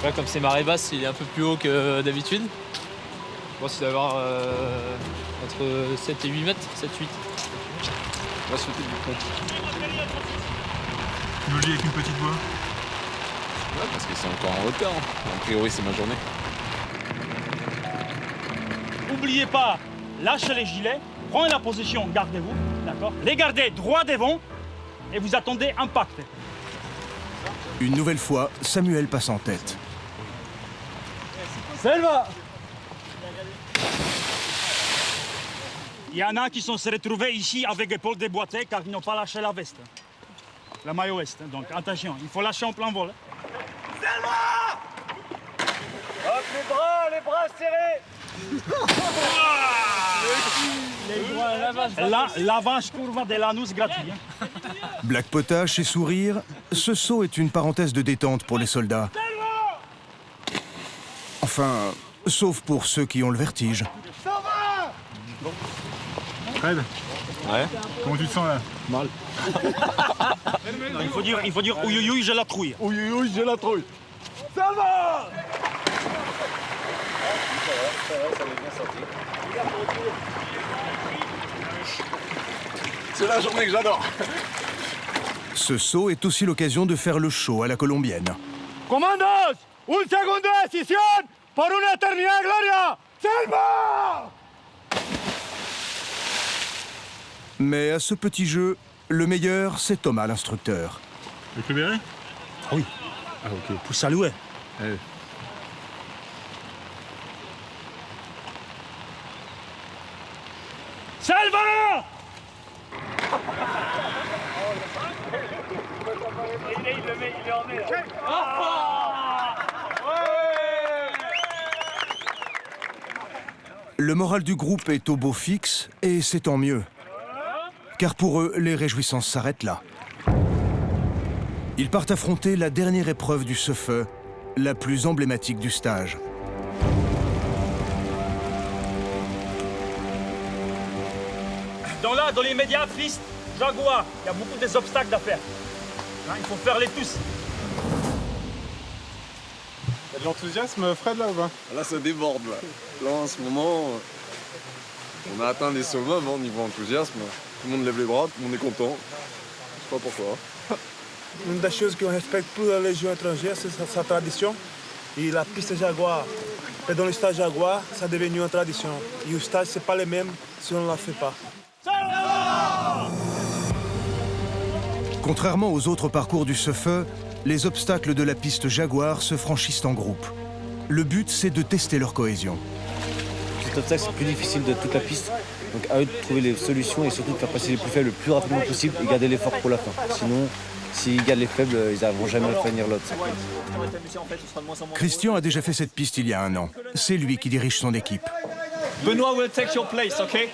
Là, comme c'est marée basse, il est un peu plus haut que d'habitude. Je pense qu'il doit y avoir entre 7 et 8 mètres, 7-8. On va sauter du pont. Tu me le dis avec une petite voix? Ouais, parce que c'est encore en hauteur. Hein. A priori, c'est ma journée. N'oubliez pas, lâchez les gilets, prenez la position, gardez-vous, d'accord? Les gardez droit devant et vous attendez impact. Une nouvelle fois, Samuel passe en tête. Selva! Il y en a qui sont se retrouvés ici avec épaules déboîtées car ils n'ont pas lâché la veste. La maillot est, donc attention, il faut lâcher en plein vol. Selva! Hop, les bras serrés! Lavage curva de l'anus gratuit. Black potache et sourire, ce saut est une parenthèse de détente pour les soldats. Enfin, sauf pour ceux qui ont le vertige. Fred? Ouais? Comment tu te sens là? Mal. Il faut dire ouïe ouïe, j'ai la trouille. Ouïe ouïe, j'ai la trouille. Salva! C'est la journée que j'adore. Ce saut est aussi l'occasion de faire le show à la colombienne. Comandos, un segundo de decisión por una eternidad gloria. Salva! Mais à ce petit jeu, le meilleur, c'est Thomas, l'instructeur. Le plus béret? Ah oui. Ah ok. Pour saluer. Allez. Salva! Il est en mer. Le moral du groupe est au beau fixe, et c'est tant mieux. Car pour eux, les réjouissances s'arrêtent là. Ils partent affronter la dernière épreuve du Sefeu, la plus emblématique du stage. Dans l'immédiat, Fist, Jaguar, il y a beaucoup d'obstacles à faire. Hein, il faut faire les tous. T'as de l'enthousiasme, Fred, là ou pas? Là, ça déborde. Là, en ce moment, on a atteint des summums au niveau enthousiasme. Tout le monde lève les bras, tout le monde est content. Je sais pas pourquoi. Une des choses qu'on respecte plus dans les Jeux étrangers, c'est sa tradition. Et la piste Jaguar. Et dans le stage Jaguar, ça est devenu une tradition. Et le stage, c'est pas le même si on ne la fait pas. Contrairement aux autres parcours du Sefeu, les obstacles de la piste Jaguar se franchissent en groupe. Le but, c'est de tester leur cohésion. Cet obstacle, c'est le plus difficile de toute la piste. Donc à eux de trouver les solutions et surtout de faire passer les plus faibles le plus rapidement possible et garder l'effort pour la fin. Sinon, s'ils gardent les faibles, ils n'arriveront jamais à finir l'autre. Christian a déjà fait cette piste il y a 1 an. C'est lui qui dirige son équipe. Benoît will take your place, ok?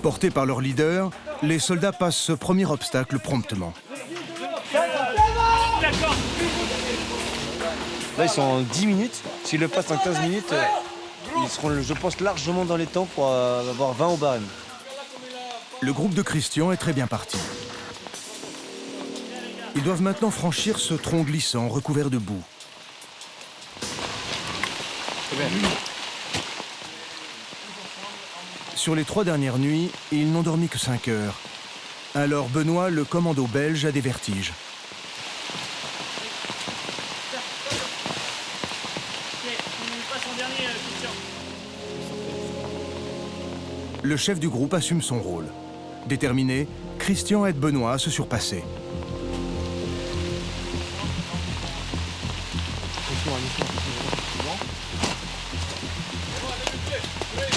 Portés par leur leader, les soldats passent ce premier obstacle promptement. Là, ils sont en 10 minutes. S'ils le passent en 15 minutes, ils seront, je pense, largement dans les temps pour avoir 20 au barème. Le groupe de Christian est très bien parti. Ils doivent maintenant franchir ce tronc glissant recouvert de boue. Sur les 3 dernières nuits, ils n'ont dormi que 5 heures. Alors Benoît, le commando belge, a des vertiges. Le chef du groupe assume son rôle. Déterminé, Christian aide Benoît à se surpasser.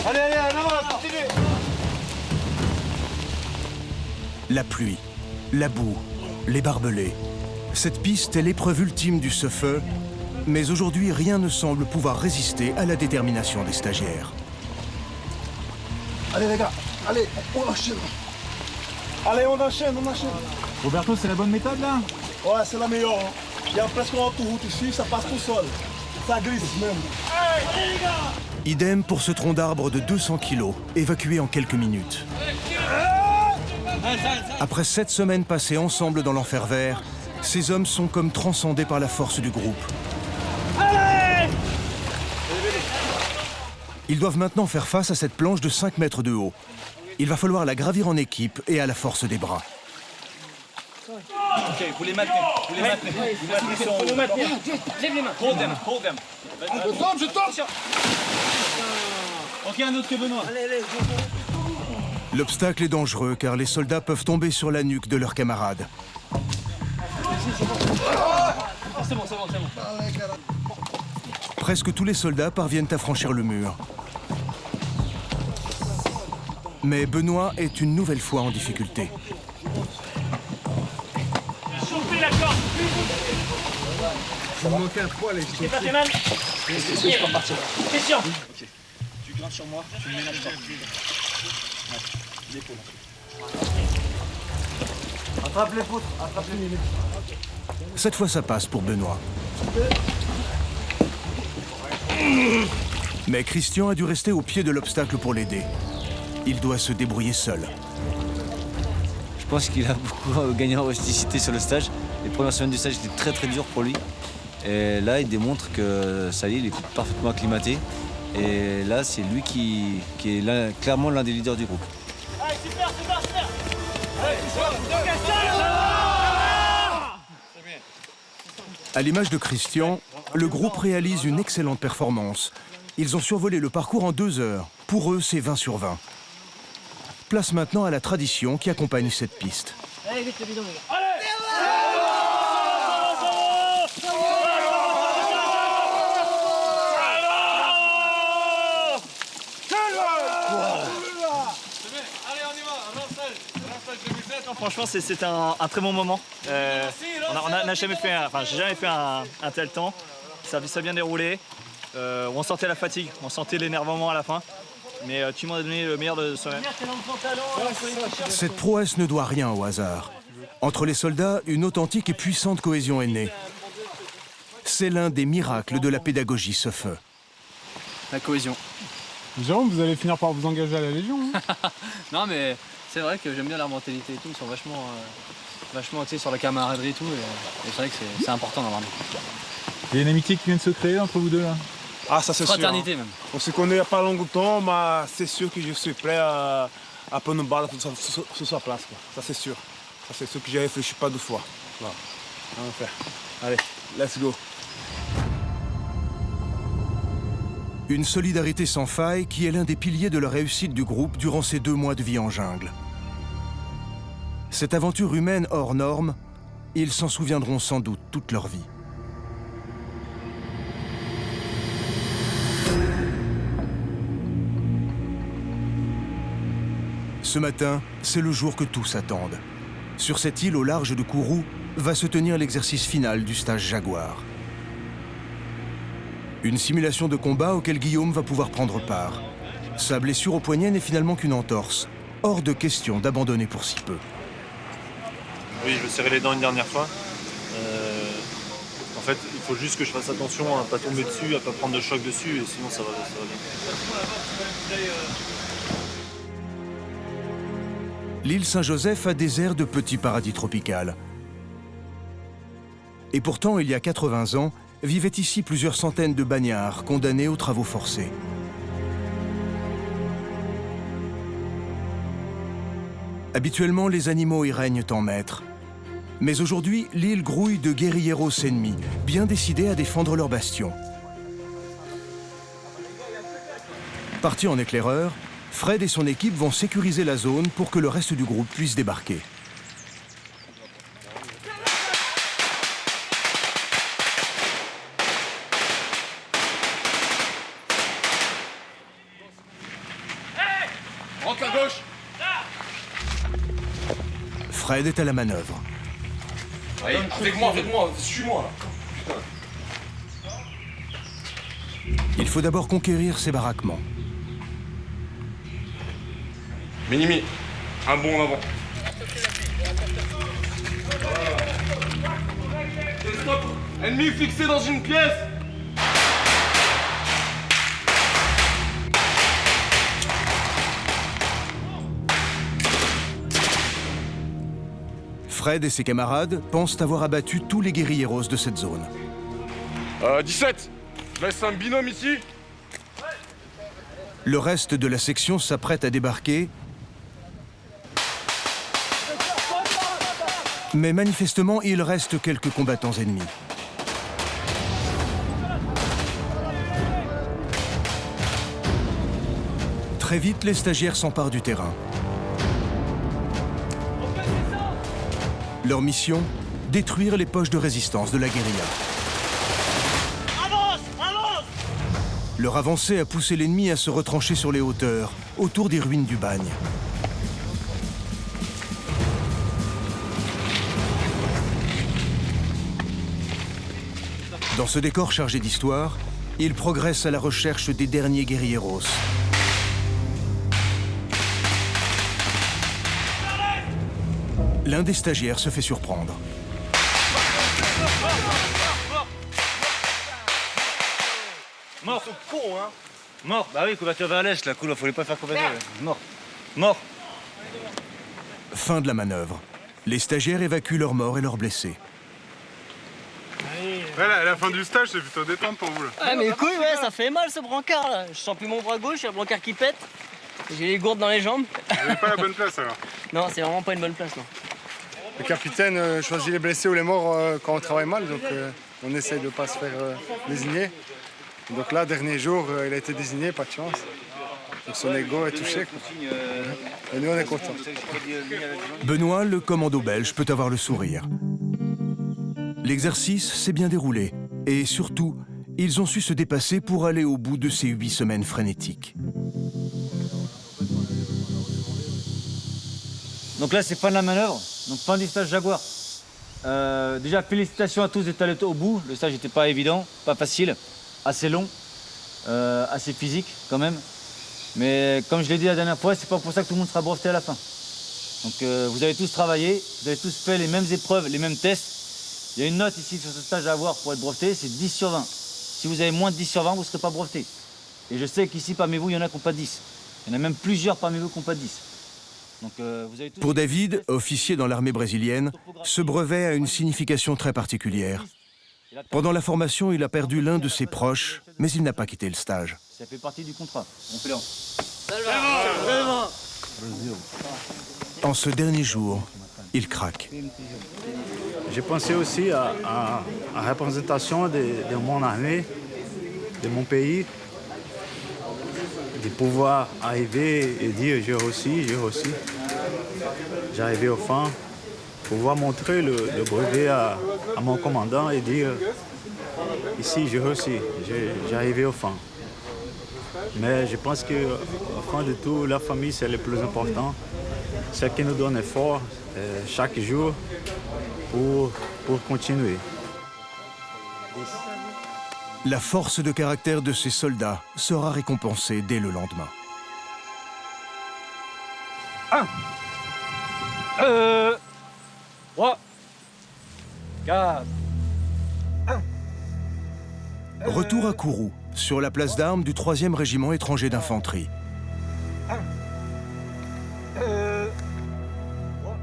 Allez, continuez. La pluie, la boue, les barbelés. Cette piste est l'épreuve ultime du Sefeu, mais aujourd'hui, rien ne semble pouvoir résister à la détermination des stagiaires. Allez les gars, allez, on enchaîne. Allez, on enchaîne. Roberto, c'est la bonne méthode là? Ouais, c'est la meilleure. Il y a presque une autoroute ici, ça passe tout seul. Ça glisse même. Allez les gars! Idem pour ce tronc d'arbre de 200 kilos, évacué en quelques minutes. Après 7 semaines passées ensemble dans l'enfer vert, ces hommes sont comme transcendés par la force du groupe. Allez! Ils doivent maintenant faire face à cette planche de 5 mètres de haut. Il va falloir la gravir en équipe et à la force des bras. Ok, vous les maintenez. Vous maintenez sur vous. Lève les mains. Hold them. Je tombe. Ok, un autre que Benoît. L'obstacle est dangereux car les soldats peuvent tomber sur la nuque de leurs camarades. C'est bon. Presque tous les soldats parviennent à franchir le mur. Mais Benoît est une nouvelle fois en difficulté. Chauffez la corde. Ça me manquait un poil et C'est pas fait mal. Je peux partir. Christian. Ok. Tu grimpes sur moi, tu me ménages pas. L'épaule. Attrape les poutres, attrape les minutes. Cette fois, ça passe pour Benoît. Mais Christian a dû rester au pied de l'obstacle pour l'aider. Il doit se débrouiller seul. Je pense qu'il a beaucoup gagné en rusticité sur le stage. Les premières semaines du stage étaient très dures pour lui. Et là, il démontre que Salih il est parfaitement acclimaté. Et là, c'est lui qui est là, clairement l'un des leaders du groupe. Allez, super. À l'image de Christian, le groupe réalise une excellente performance. Ils ont survolé le parcours en 2 heures. Pour eux, c'est 20 sur 20. Place maintenant à la tradition qui accompagne cette piste. Allez, vite le bidon, les gars. Franchement, c'était un très bon moment. On n'a jamais fait, j'ai jamais fait un tel temps. Ça s'est bien déroulé. On sentait la fatigue, on sentait l'énervement à la fin. Mais tout le monde a donné le meilleur de soi-même. Cette prouesse ne doit rien au hasard. Entre les soldats, une authentique et puissante cohésion est née. C'est l'un des miracles de la pédagogie, ce feu. La cohésion. Jérôme, vous allez finir par vous engager à la Légion. Hein. Non, mais c'est vrai que j'aime bien leur mentalité et tout. Ils sont vachement sur la camaraderie et tout. Et c'est vrai que c'est important d'en avoir. Il y a une amitié qui vient de se créer entre vous deux là. Ah, ça c'est sûr. Fraternité même. On se connaît il n'y a pas longtemps, mais c'est sûr que je suis prêt à prendre une balle sur sa place. Quoi. Ça c'est sûr. Ça c'est sûr que j'ai réfléchi pas 2 fois. Voilà. On va faire. Allez, let's go. Une solidarité sans faille qui est l'un des piliers de la réussite du groupe durant ces 2 mois de vie en jungle. Cette aventure humaine hors norme, ils s'en souviendront sans doute toute leur vie. Ce matin, c'est le jour que tous attendent. Sur cette île au large de Kourou va se tenir l'exercice final du stage Jaguar. Une simulation de combat auquel Guillaume va pouvoir prendre part. Sa blessure au poignet n'est finalement qu'une entorse. Hors de question d'abandonner pour si peu. Oui, je me serrais les dents une dernière fois. En fait, il faut juste que je fasse attention à ne pas tomber dessus, à ne pas prendre de choc dessus, et sinon ça va bien. L'île Saint-Joseph a des airs de petit paradis tropical. Et pourtant, il y a 80 ans, vivaient ici plusieurs centaines de bagnards condamnés aux travaux forcés. Habituellement, les animaux y règnent en maître. Mais aujourd'hui, l'île grouille de guérilleros ennemis, bien décidés à défendre leur bastion. Partis en éclaireur, Fred et son équipe vont sécuriser la zone pour que le reste du groupe puisse débarquer. Rentre à gauche. Fred est à la manœuvre. Allez, avec moi, suis-moi là. Putain. Il faut d'abord conquérir ces baraquements. Minimi, un bond en avant. Stop. Ennemi fixé dans une pièce. Fred et ses camarades pensent avoir abattu tous les guérilleros de cette zone. 17, je laisse un binôme ici. Le reste de la section s'apprête à débarquer. Mais manifestement, il reste quelques combattants ennemis. Très vite, les stagiaires s'emparent du terrain. Leur mission, détruire les poches de résistance de la guérilla. Avance, avance! Leur avancée a poussé l'ennemi à se retrancher sur les hauteurs, autour des ruines du bagne. Dans ce décor chargé d'histoire, ils progressent à la recherche des derniers guérilleros. L'un des stagiaires se fait surprendre. Mort! Con, hein! Mort! Bah oui, couverture vers l'est, la cool, fallait pas faire couverture. Mort! Mort! Fin de la manœuvre. Les stagiaires évacuent leurs morts et leurs blessés. Ouais, la fin du stage, c'est plutôt détente pour vous là. Ouais, mais couilles, ouais, ça fait mal ce brancard là. Je sens plus mon bras gauche, j'ai le brancard qui pète. J'ai les gourdes dans les jambes. Vous n'avez pas la bonne place alors? Non, c'est vraiment pas une bonne place, non. Le capitaine choisit les blessés ou les morts quand on travaille mal, donc on essaye de ne pas se faire désigner. Donc là, dernier jour, il a été désigné, pas de chance. Donc son ego est touché, quoi. Et nous, on est contents. Benoît, le commando belge, peut avoir le sourire. L'exercice s'est bien déroulé. Et surtout, ils ont su se dépasser pour aller au bout de ces 8 semaines frénétiques. Donc là, c'est fin de la manœuvre, donc fin du stage Jaguar. Déjà, félicitations à tous d'être allés au bout. Le stage n'était pas évident, pas facile, assez long, assez physique quand même. Mais comme je l'ai dit la dernière fois, c'est pas pour ça que tout le monde sera breveté à la fin. Donc vous avez tous travaillé, vous avez tous fait les mêmes épreuves, les mêmes tests. Il y a une note ici sur ce stage à avoir pour être breveté, c'est 10 sur 20. Si vous avez moins de 10 sur 20, vous ne serez pas breveté. Et je sais qu'ici, parmi vous, il y en a qui n'ont pas 10. Il y en a même plusieurs parmi vous qui n'ont pas 10. Donc, vous avez tous... Pour David, officier dans l'armée brésilienne, ce brevet a une signification très particulière. Pendant la formation, il a perdu l'un de ses proches, mais il n'a pas quitté le stage. Ça fait partie du contrat. On fait En ce dernier jour, il craque. J'ai pensé aussi à la représentation de mon armée, de mon pays, de pouvoir arriver et dire j'ai réussi. J'arrivais au fin, pouvoir montrer le brevet à mon commandant et dire ici j'ai réussi, j'ai arrivé au fin. Mais je pense qu'au fin de tout, la famille c'est le plus important. C'est ce qui nous donne effort chaque jour pour continuer. La force de caractère de ces soldats sera récompensée dès le lendemain. 1, 2, 3, 4. Retour à Kourou, sur la place d'armes du 3e régiment étranger d'infanterie.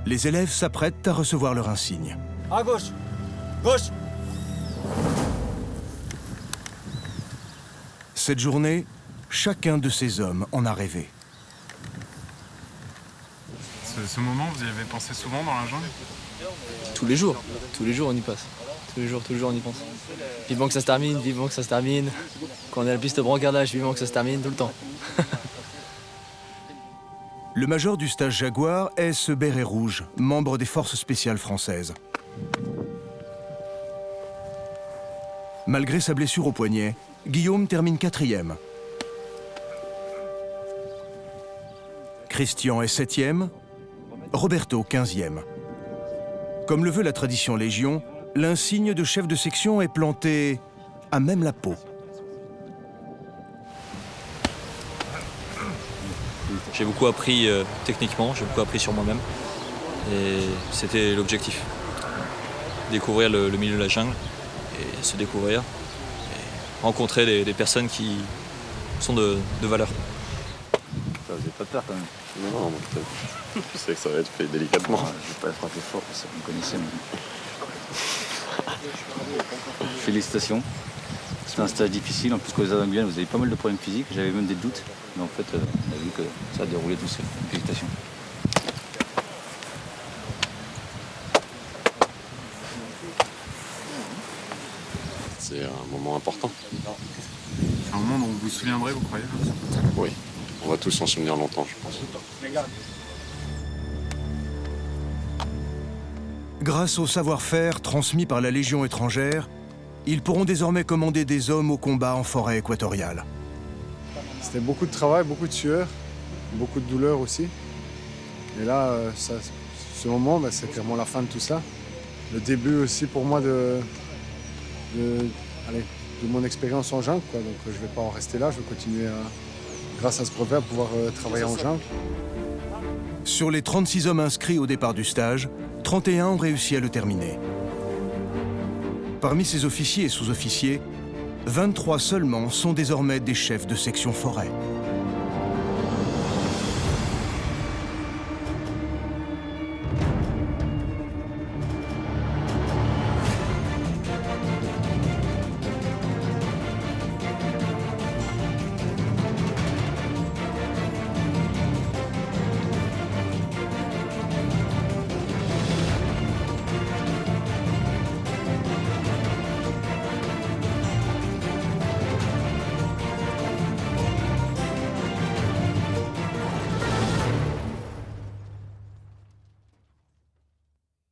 Les élèves s'apprêtent à recevoir leur insigne. À gauche. Gauche. Cette journée, chacun de ces hommes en a rêvé. Ce moment, vous y avez pensé souvent dans la jungle? Tous les jours on y passe. Tous les jours on y pense. Vivement que ça se termine, vivement que ça se termine. Quand on est à la piste de brancardage, vivement que ça se termine tout le temps. Le major du stage Jaguar est ce béret rouge, membre des forces spéciales françaises. Malgré sa blessure au poignet, Guillaume termine 4e. Christian est 7e, Roberto 15e. Comme le veut la tradition Légion, l'insigne de chef de section est planté à même la peau. J'ai beaucoup appris techniquement, j'ai beaucoup appris sur moi-même. Et c'était l'objectif. Découvrir le milieu de la jungle et se découvrir. Et rencontrer des personnes qui sont de valeur. Ça faisait pas peur quand même. Non, je sais que ça va être fait délicatement. Je vais pas la frapper fort, parce que vous connaissez. Mais... Félicitations. C'était un stage difficile. En plus, quand vous êtes en Guyane, vous avez pas mal de problèmes physiques. J'avais même des doutes. Mais en fait, on a vu que ça a déroulé tout seul. Félicitations. C'est un moment important. C'est un moment dont vous vous souviendrez, vous croyez? Oui, on va tous s'en souvenir longtemps, je pense. Grâce au savoir-faire transmis par la Légion étrangère, ils pourront désormais commander des hommes au combat en forêt équatoriale. C'était beaucoup de travail, beaucoup de sueur, beaucoup de douleur aussi. Et là, ce moment, c'est clairement la fin de tout ça. Le début aussi pour moi de mon expérience en jungle, quoi. Donc je ne vais pas en rester là, je vais continuer, grâce à ce brevet, à pouvoir travailler en jungle. Sur les 36 hommes inscrits au départ du stage, 31 ont réussi à le terminer. Parmi ces officiers et sous-officiers, 23 seulement sont désormais des chefs de section forêt.